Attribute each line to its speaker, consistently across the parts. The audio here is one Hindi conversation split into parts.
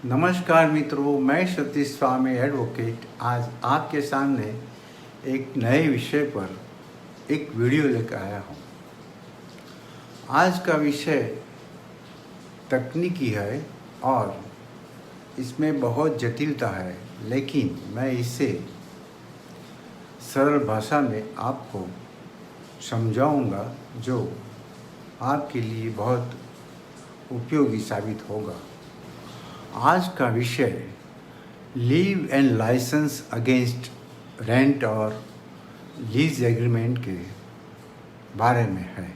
Speaker 1: नमस्कार मित्रों, मैं सतीश स्वामी एडवोकेट आज आपके सामने एक नए विषय पर एक वीडियो लेकर आया हूँ। आज का विषय तकनीकी है और इसमें बहुत जटिलता है, लेकिन मैं इसे सरल भाषा में आपको समझाऊंगा जो आपके लिए बहुत उपयोगी साबित होगा। आज का विषय leave and licence against rent और लीज एग्रीमेंट के बारे में है।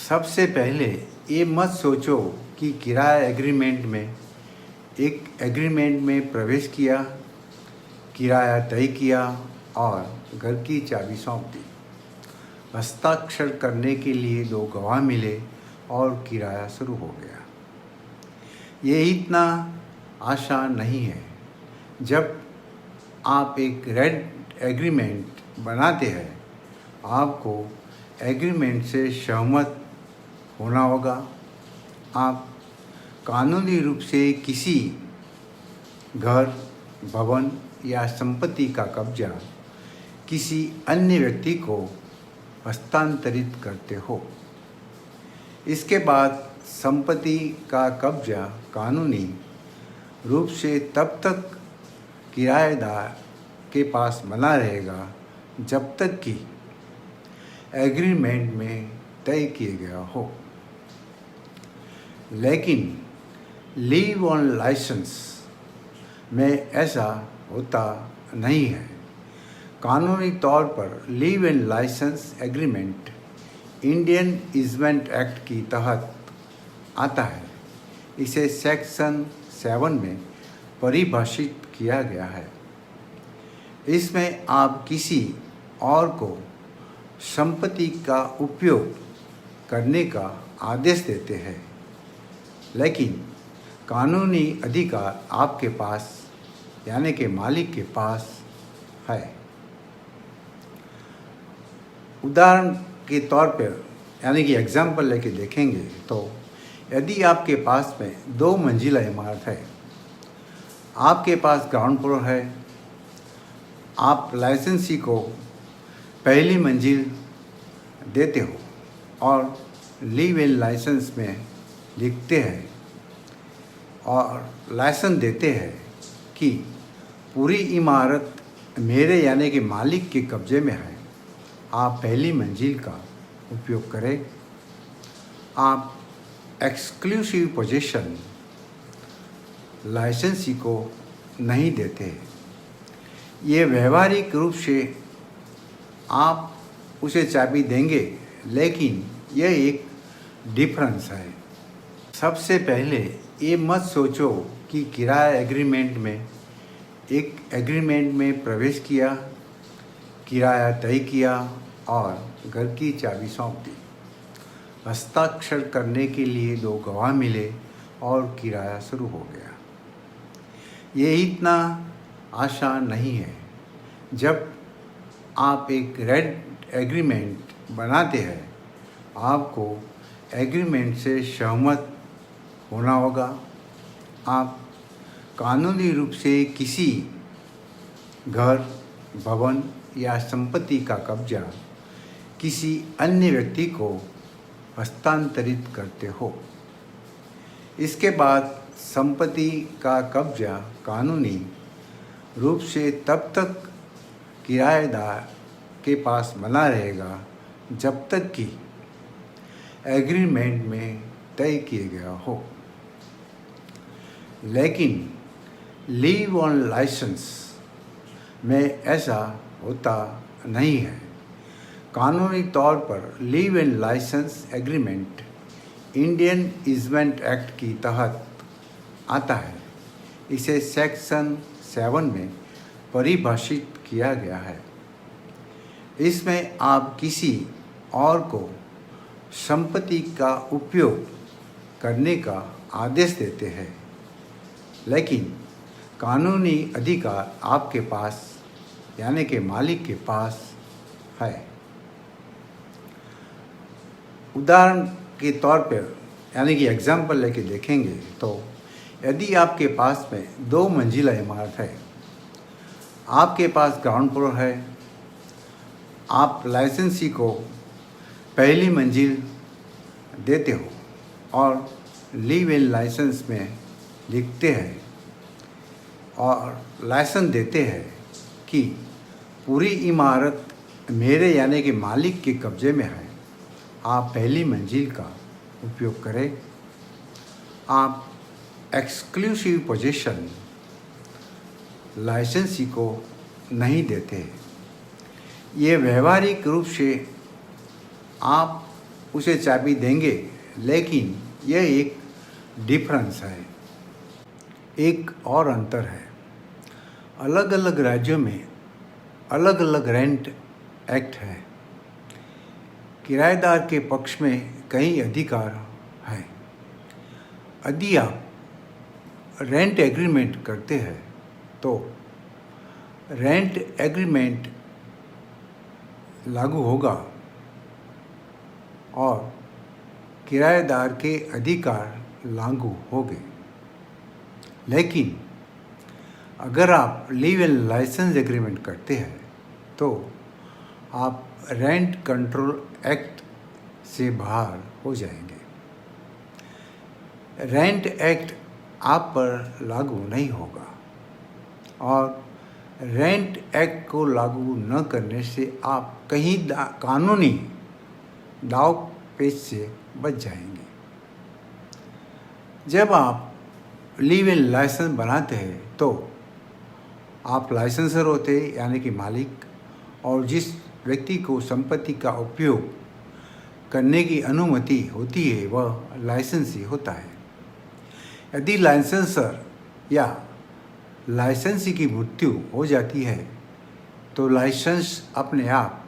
Speaker 1: सबसे पहले ये मत सोचो कि किराया एग्रीमेंट में एक एग्रीमेंट में प्रवेश किया, किराया तय किया और घर की चाबी सौंप दी। हस्ताक्षर करने के लिए 2 गवाह मिले और किराया शुरू हो गया। ये इतना आसान नहीं है। जब आप एक रेंट एग्रीमेंट बनाते हैं, आपको एग्रीमेंट से सहमत होना होगा। आप कानूनी रूप से किसी घर, भवन या संपत्ति का कब्जा किसी अन्य व्यक्ति को हस्तांतरित करते हो। इसके बाद संपत्ति का कब्जा कानूनी रूप से तब तक किराएदार के पास बना रहेगा जब तक कि एग्रीमेंट में तय किया गया हो। लेकिन लीव ऑन लाइसेंस में ऐसा होता नहीं है। कानूनी तौर पर leave and licence agreement Indian easement act की तहत आता है। इसे सेक्शन 7 में परिभाषित किया गया है। इसमें आप किसी और को संपत्ति का उपयोग करने का आदेश देते हैं, लेकिन कानूनी अधिकार आपके पास यानी कि मालिक के पास है। उदाहरण के तौर पर यानी कि एग्जाम्पल लेके देखेंगे तो यदि आपके पास में 2 मंजिला इमारत है, आपके पास ग्राउंड फ्लोर है, आप लाइसेंसी को पहली मंजिल देते हो और लीव एंड लाइसेंस में लिखते हैं और लाइसेंस देते हैं कि पूरी इमारत मेरे यानी कि मालिक के कब्जे में है। आप पहली मंजिल का उपयोग करें। आप एक्सक्लूसिव पोजीशन लाइसेंसी को नहीं देते। ये व्यवहारिक रूप से आप उसे चाबी देंगे, लेकिन यह एक डिफरेंस है। सबसे पहले ये मत सोचो कि किराया एग्रीमेंट में एक एग्रीमेंट में प्रवेश किया, किराया तय किया और घर की चाबी सौंप दी। हस्ताक्षर करने के लिए 2 गवाह मिले और किराया शुरू हो गया। ये इतना आसान नहीं है। जब आप एक रेंट एग्रीमेंट बनाते हैं, आपको एग्रीमेंट से सहमत होना होगा। आप कानूनी रूप से किसी घर, भवन या संपत्ति का कब्जा किसी अन्य व्यक्ति को हस्तांतरित करते हो। इसके बाद संपत्ति का कब्जा कानूनी रूप से तब तक किराएदार के पास बना रहेगा जब तक कि एग्रीमेंट में तय किया गया हो। लेकिन लीव ऑन लाइसेंस में ऐसा होता नहीं है। कानूनी तौर पर leave and licence agreement Indian easement act की तहत आता है। इसे सेक्शन 7 में परिभाषित किया गया है। इसमें आप किसी और को संपत्ति का उपयोग करने का आदेश देते हैं, लेकिन कानूनी अधिकार आपके पास यानी कि मालिक के पास है। उदाहरण के तौर पर यानी कि एग्जाम्पल लेके देखेंगे तो यदि आपके पास में 2 मंजिला इमारत है, आपके पास ग्राउंड फ्लोर है, आप लाइसेंसी को पहली मंजिल देते हो और लीव इन लाइसेंस में लिखते हैं और लाइसेंस देते हैं कि पूरी इमारत मेरे यानी कि मालिक के कब्ज़े में है, आप पहली मंजिल का उपयोग करें। आप एक्सक्लूसिव पोजीशन लाइसेंसी को नहीं देते। ये व्यवहारिक रूप से आप उसे चाबी देंगे, लेकिन यह एक डिफरेंस है, एक और अंतर है। अलग अलग राज्यों में अलग अलग रेंट एक्ट है। किराएदार के पक्ष में कई अधिकार हैं। यदि आप रेंट एग्रीमेंट करते हैं तो रेंट एग्रीमेंट लागू होगा और किराएदार के अधिकार लागू होंगे। लेकिन अगर आप लीव इन लाइसेंस एग्रीमेंट करते हैं तो आप रेंट कंट्रोल एक्ट से बाहर हो जाएंगे। रेंट एक्ट आप पर लागू नहीं होगा और रेंट एक्ट को लागू न करने से आप कहीं कानूनी दाव पेच से बच जाएंगे। जब आप लीव इन लाइसेंस बनाते हैं तो आप लाइसेंसर होते हैं यानी कि मालिक, और जिस व्यक्ति को संपत्ति का उपयोग करने की अनुमति होती है वह लाइसेंसी होता है। यदि लाइसेंसर या लाइसेंसी की मृत्यु हो जाती है तो लाइसेंस अपने आप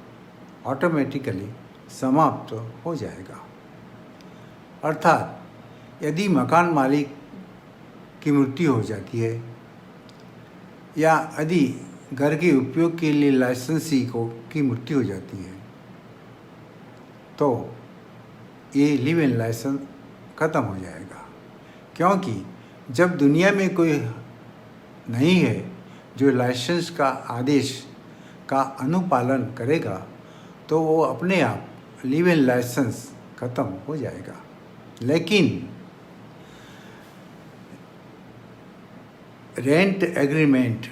Speaker 1: ऑटोमेटिकली समाप्त हो जाएगा। अर्थात यदि मकान मालिक की मृत्यु हो जाती है या यदि घर के उपयोग के लिए लाइसेंसी की मृत्यु हो जाती है तो ये लिव इन लाइसेंस ख़त्म हो जाएगा। क्योंकि जब दुनिया में कोई नहीं है जो लाइसेंस का आदेश का अनुपालन करेगा तो वो अपने आप लिव इन लाइसेंस ख़त्म हो जाएगा। लेकिन रेंट एग्रीमेंट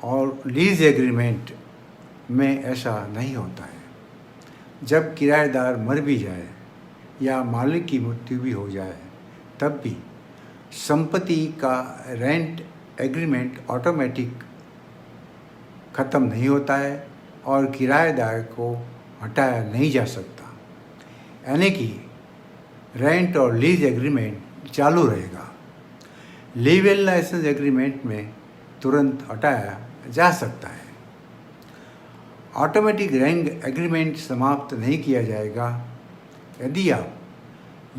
Speaker 1: और लीज एग्रीमेंट में ऐसा नहीं होता है। जब किराएदार मर भी जाए या मालिक की मृत्यु भी हो जाए तब भी संपत्ति का रेंट एग्रीमेंट ऑटोमेटिक ख़त्म नहीं होता है और किराएदार को हटाया नहीं जा सकता। यानी कि रेंट और लीज एग्रीमेंट चालू रहेगा। लीव इन लाइसेंस एग्रीमेंट में तुरंत हटाया जा सकता है। ऑटोमेटिक रेंट एग्रीमेंट समाप्त नहीं किया जाएगा। यदि आप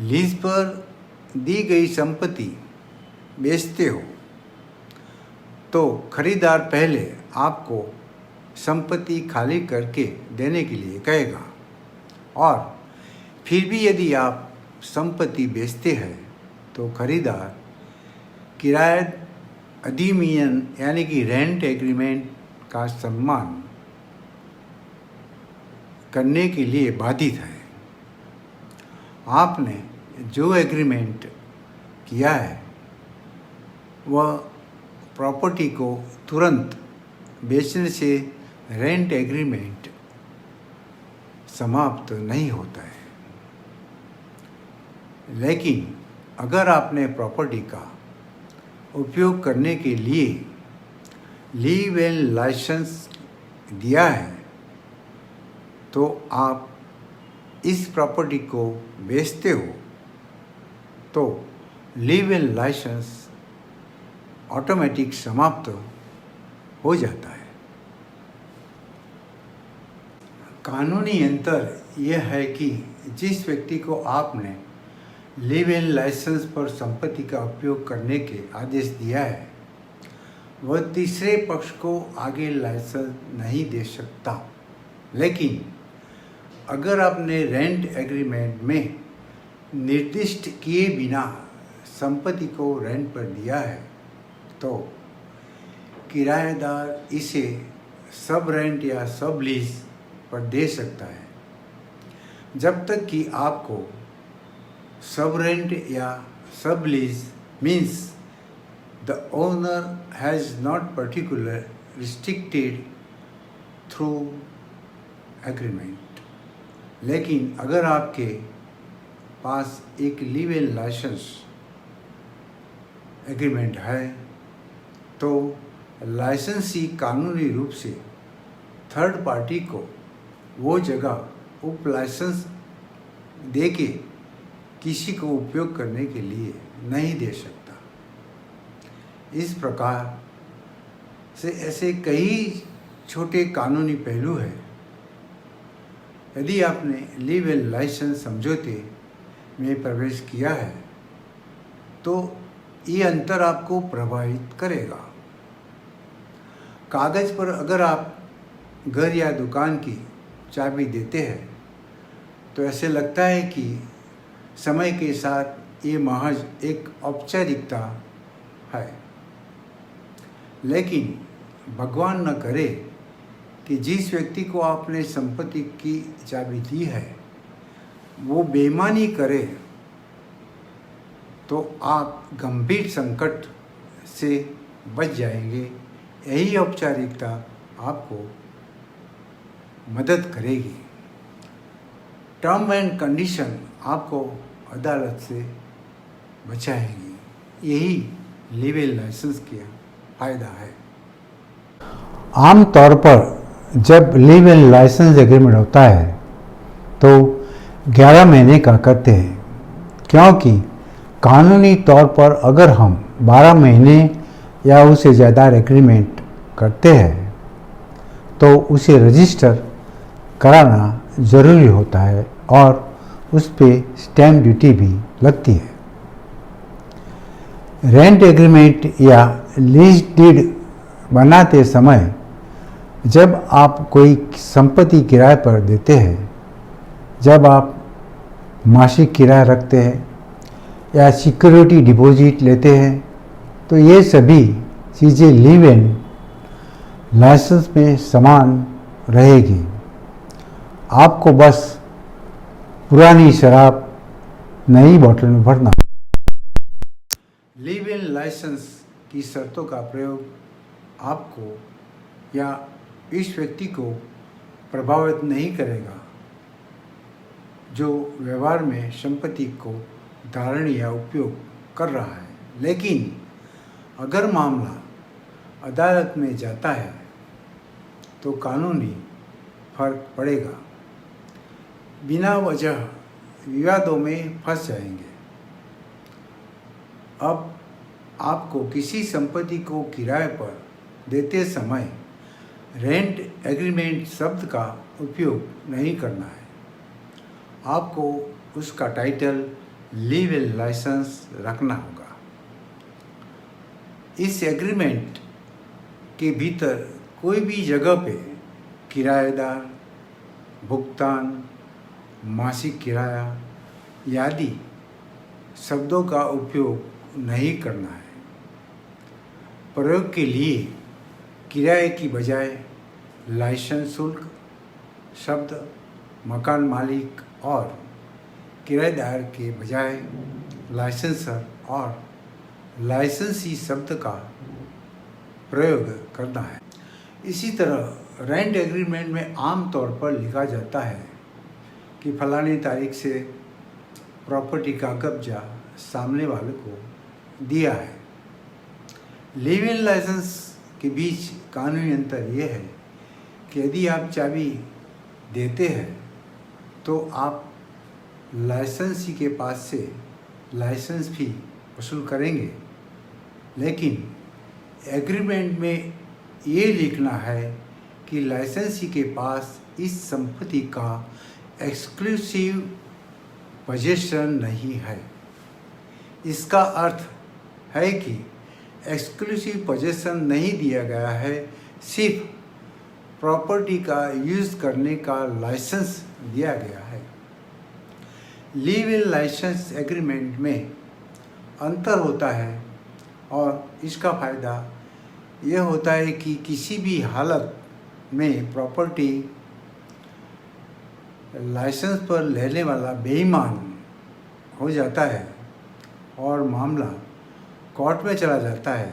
Speaker 1: लीज पर दी गई संपत्ति बेचते हो तो खरीदार पहले आपको संपत्ति खाली करके देने के लिए कहेगा और फिर भी यदि आप संपत्ति बेचते हैं तो खरीदार किराए अधिनियम यानी कि रेंट एग्रीमेंट का सम्मान करने के लिए बाधित है। आपने जो एग्रीमेंट किया है वह प्रॉपर्टी को तुरंत बेचने से रेंट एग्रीमेंट समाप्त नहीं होता है। लेकिन अगर आपने प्रॉपर्टी का उपयोग करने के लिए लीव इन लाइसेंस दिया है तो आप इस प्रॉपर्टी को बेचते हो तो लीव इन लाइसेंस ऑटोमेटिक समाप्त हो जाता है। कानूनी अंतर यह है कि जिस व्यक्ति को आपने लिव इन लाइसेंस पर संपत्ति का उपयोग करने के आदेश दिया है वह तीसरे पक्ष को आगे लाइसेंस नहीं दे सकता। लेकिन अगर आपने रेंट एग्रीमेंट में निर्दिष्ट किए बिना संपत्ति को रेंट पर दिया है तो किराएदार इसे सब रेंट या सब लीज पर दे सकता है, जब तक कि आपको सब रेंट या सब lease means the owner has not particular restricted through agreement. लेकिन अगर आपके पास एक लिव इन लाइसेंस एग्रीमेंट है तो लाइसेंसी कानूनी रूप से थर्ड पार्टी को वो जगह उप लाइसेंस देके किसी को उपयोग करने के लिए नहीं दे सकता। इस प्रकार से ऐसे कई छोटे कानूनी पहलू हैं। यदि आपने लिव इन लाइसेंस समझौते में प्रवेश किया है तो ये अंतर आपको प्रभावित करेगा। कागज़ पर अगर आप घर या दुकान की चाबी देते हैं तो ऐसे लगता है कि समय के साथ ये महज एक औपचारिकता है, लेकिन भगवान न करे कि जिस व्यक्ति को आपने संपत्ति की चाबी दी है वो बेईमानी करे तो आप गंभीर संकट से बच जाएंगे। यही औपचारिकता आपको मदद करेगी। टर्म एंड कंडीशन आपको अदालत से बचाएगी। यही लिव इन लाइसेंस का फायदा है।
Speaker 2: आमतौर पर जब लिव इन लाइसेंस एग्रीमेंट होता है तो 11 महीने का करते हैं, क्योंकि कानूनी तौर पर अगर हम 12 महीने या उससे ज़्यादा एग्रीमेंट करते हैं तो उसे रजिस्टर कराना ज़रूरी होता है और उस पर स्टैम्प ड्यूटी भी लगती है। रेंट एग्रीमेंट या लीज डीड बनाते समय जब आप कोई संपत्ति किराए पर देते हैं, जब आप मासिक किराया रखते हैं या सिक्योरिटी डिपॉजिट लेते हैं तो ये सभी चीज़ें लिव इन लाइसेंस में समान रहेगी। आपको बस पुरानी शराब नई बोतल में भरना।
Speaker 1: लिव इन लाइसेंस की शर्तों का प्रयोग आपको या इस व्यक्ति को प्रभावित नहीं करेगा जो व्यवहार में संपत्ति को धारण या उपयोग कर रहा है, लेकिन अगर मामला अदालत में जाता है तो कानूनी फर्क पड़ेगा। बिना वजह विवादों में फंस जाएंगे। अब आपको किसी संपत्ति को किराए पर देते समय रेंट एग्रीमेंट शब्द का उपयोग नहीं करना है। आपको उसका टाइटल लिव इन लाइसेंस रखना होगा। इस एग्रीमेंट के भीतर कोई भी जगह पे किराएदार, भुगतान, मासिक किराया आदि शब्दों का उपयोग नहीं करना है। प्रयोग के लिए किराए की बजाय लाइसेंस शुल्क शब्द, मकान मालिक और किराएदार के बजाय लाइसेंसर और लाइसेंसी शब्द का प्रयोग करना है। इसी तरह रेंट एग्रीमेंट में आम तौर पर लिखा जाता है कि फलानी तारीख से प्रॉपर्टी का कब्जा सामने वाले को दिया है। लिव इन लाइसेंस के बीच कानूनी अंतर यह है कि यदि आप चाबी देते हैं तो आप लाइसेंसी के पास से लाइसेंस फी वसूल करेंगे, लेकिन एग्रीमेंट में ये लिखना है कि लाइसेंसी के पास इस संपत्ति का एक्सक्लूसिव पोजीशन नहीं है। इसका अर्थ है कि एक्सक्लूसिव पोजीशन नहीं दिया गया है, सिर्फ प्रॉपर्टी का यूज़ करने का लाइसेंस दिया गया है। लिव इन लाइसेंस एग्रीमेंट में अंतर होता है और इसका फ़ायदा यह होता है कि किसी भी हालत में प्रॉपर्टी लाइसेंस पर लेने वाला बेईमान हो जाता है और मामला कोर्ट में चला जाता है,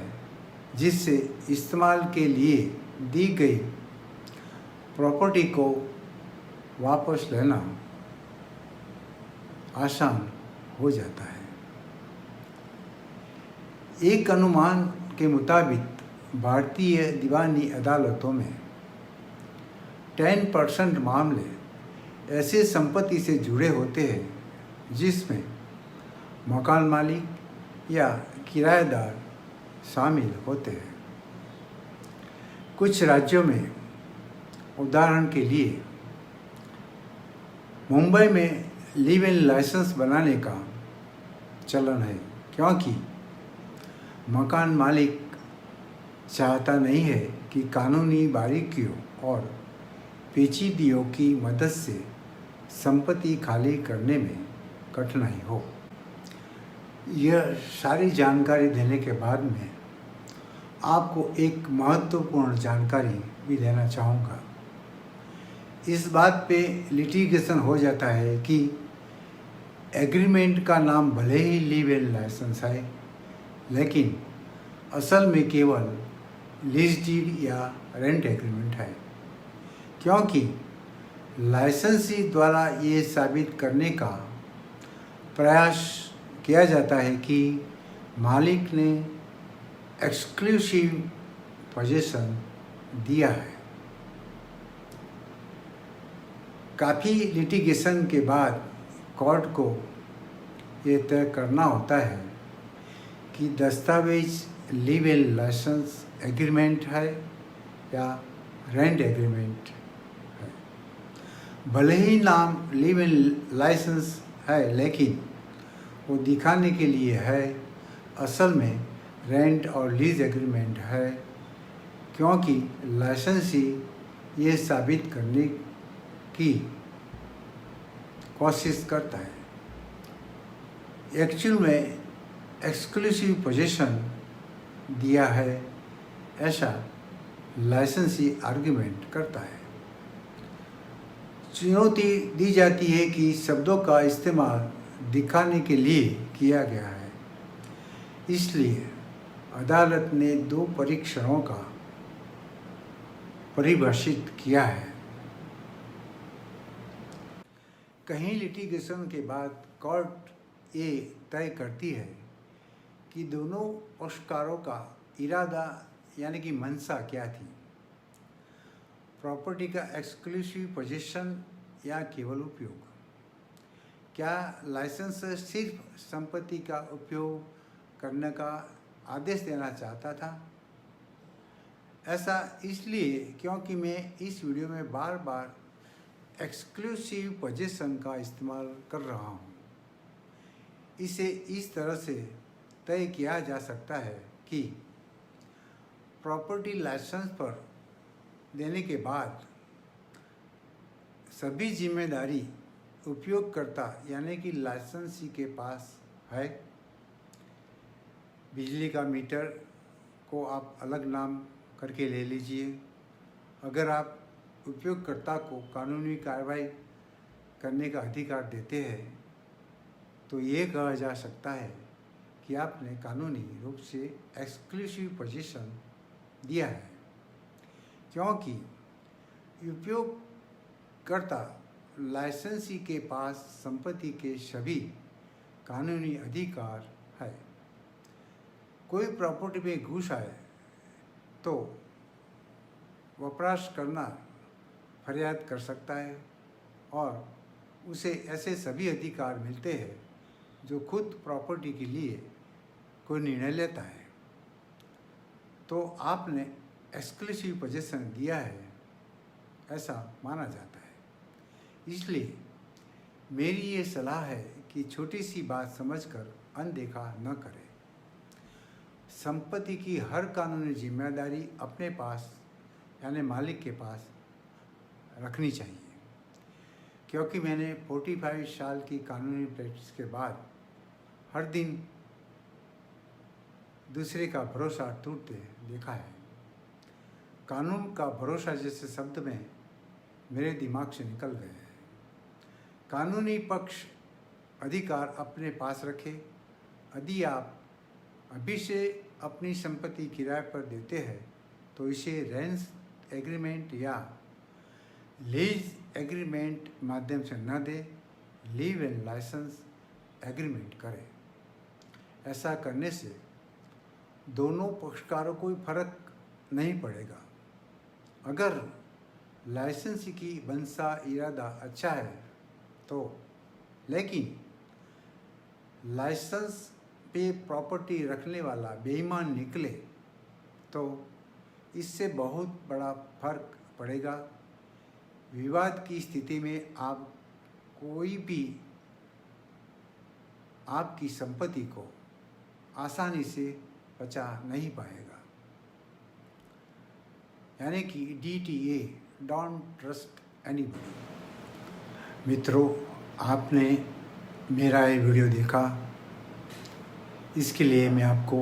Speaker 1: जिससे इस्तेमाल के लिए दी गई प्रॉपर्टी को वापस लेना आसान हो जाता है। एक अनुमान के मुताबिक भारतीय दीवानी अदालतों में 10% मामले ऐसे संपत्ति से जुड़े होते हैं जिसमें मकान मालिक या किराएदार शामिल होते हैं। कुछ राज्यों में, उदाहरण के लिए मुंबई में लिव इन लाइसेंस बनाने का चलन है, क्योंकि मकान मालिक चाहता नहीं है कि कानूनी बारीकियों और पेचीदगियों की मदद से संपत्ति खाली करने में कठिनाई हो। यह सारी जानकारी देने के बाद में आपको एक महत्वपूर्ण जानकारी भी देना चाहूँगा। इस बात पे लिटिगेशन हो जाता है कि एग्रीमेंट का नाम भले ही लिव इन लाइसेंस है, लेकिन असल में केवल लीज डीड या रेंट एग्रीमेंट है, क्योंकि लाइसेंसी द्वारा ये साबित करने का प्रयास किया जाता है कि मालिक ने एक्सक्लूसिव पोजीशन दिया है। काफ़ी लिटिगेशन के बाद कोर्ट को ये तय करना होता है कि दस्तावेज लिव इन लाइसेंस एग्रीमेंट है या रेंट एग्रीमेंट है। भले ही नाम लिव इन लाइसेंस है, लेकिन वो दिखाने के लिए है, असल में रेंट और लीज एग्रीमेंट है, क्योंकि लाइसेंसी ये साबित करने की कोशिश करता है एक्चुअल में एक्सक्लूसिव पोजीशन दिया है, ऐसा लाइसेंसी आर्ग्यूमेंट करता है। चुनौती दी जाती है कि शब्दों का इस्तेमाल दिखाने के लिए किया गया है, इसलिए अदालत ने 2 परीक्षणों का परिभाषित किया है। कहीं लिटिगेशन के बाद कोर्ट ये तय करती है कि दोनों पक्षकारों का इरादा यानी कि मंशा क्या थी, प्रॉपर्टी का एक्सक्लूसिव पोजीशन या केवल उपयोग। क्या लाइसेंस सिर्फ संपत्ति का उपयोग करने का आदेश देना चाहता था? ऐसा इसलिए क्योंकि मैं इस वीडियो में बार बार एक्सक्लूसिव पोजीशन का इस्तेमाल कर रहा हूँ। इसे इस तरह से तय किया जा सकता है कि प्रॉपर्टी लाइसेंस पर देने के बाद सभी जिम्मेदारी उपयोगकर्ता यानी कि लाइसेंसी के पास है। बिजली का मीटर को आप अलग नाम करके ले लीजिए। अगर आप उपयोगकर्ता को कानूनी कार्रवाई करने का अधिकार देते हैं तो ये कहा जा सकता है कि आपने कानूनी रूप से एक्सक्लूसिव पोजीशन दिया है, क्योंकि उपयोगकर्ता लाइसेंसी के पास संपत्ति के सभी कानूनी अधिकार है। कोई प्रॉपर्टी में घुस आए तो वपराश करना फरियाद कर सकता है और उसे ऐसे सभी अधिकार मिलते हैं जो खुद प्रॉपर्टी के लिए कोई निर्णय लेता है। तो आपने एक्सक्लूसिव पोजीशन दिया है, ऐसा माना जाता है। इसलिए मेरी ये सलाह है कि छोटी सी बात समझकर अनदेखा न करें। संपत्ति की हर कानूनी जिम्मेदारी अपने पास यानी मालिक के पास रखनी चाहिए। क्योंकि मैंने 45 साल की कानूनी प्रैक्टिस के बाद हर दिन दूसरे का भरोसा टूटते देखा है। कानून का भरोसा जैसे शब्द में मेरे दिमाग से निकल गए हैं। कानूनी पक्ष अधिकार अपने पास रखे। यदि आप अभी से अपनी संपत्ति किराए पर देते हैं तो इसे रेंट एग्रीमेंट या लीज एग्रीमेंट माध्यम से न दे, लीव एंड लाइसेंस एग्रीमेंट करें। ऐसा करने से दोनों पक्षकारों को फर्क नहीं पड़ेगा। अगर लाइसेंस की बंसा इरादा अच्छा है तो, लेकिन लाइसेंस पे प्रॉपर्टी रखने वाला बेईमान निकले तो इससे बहुत बड़ा फर्क पड़ेगा। विवाद की स्थिति में आप कोई भी आपकी संपत्ति को आसानी से बचा नहीं पाएगा। यानी कि DTA, डोंट ट्रस्ट एनीबॉडी। मित्रों, आपने मेरा ये वीडियो देखा, इसके लिए मैं आपको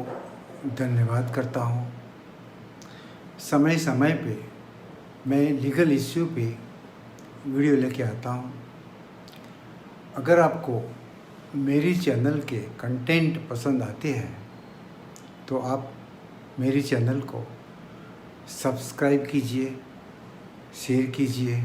Speaker 1: धन्यवाद करता हूँ। समय समय पे मैं लीगल इश्यू पे वीडियो लेके आता हूँ। अगर आपको मेरी चैनल के कंटेंट पसंद आते हैं तो आप मेरी चैनल को सब्सक्राइब कीजिए, शेयर कीजिए।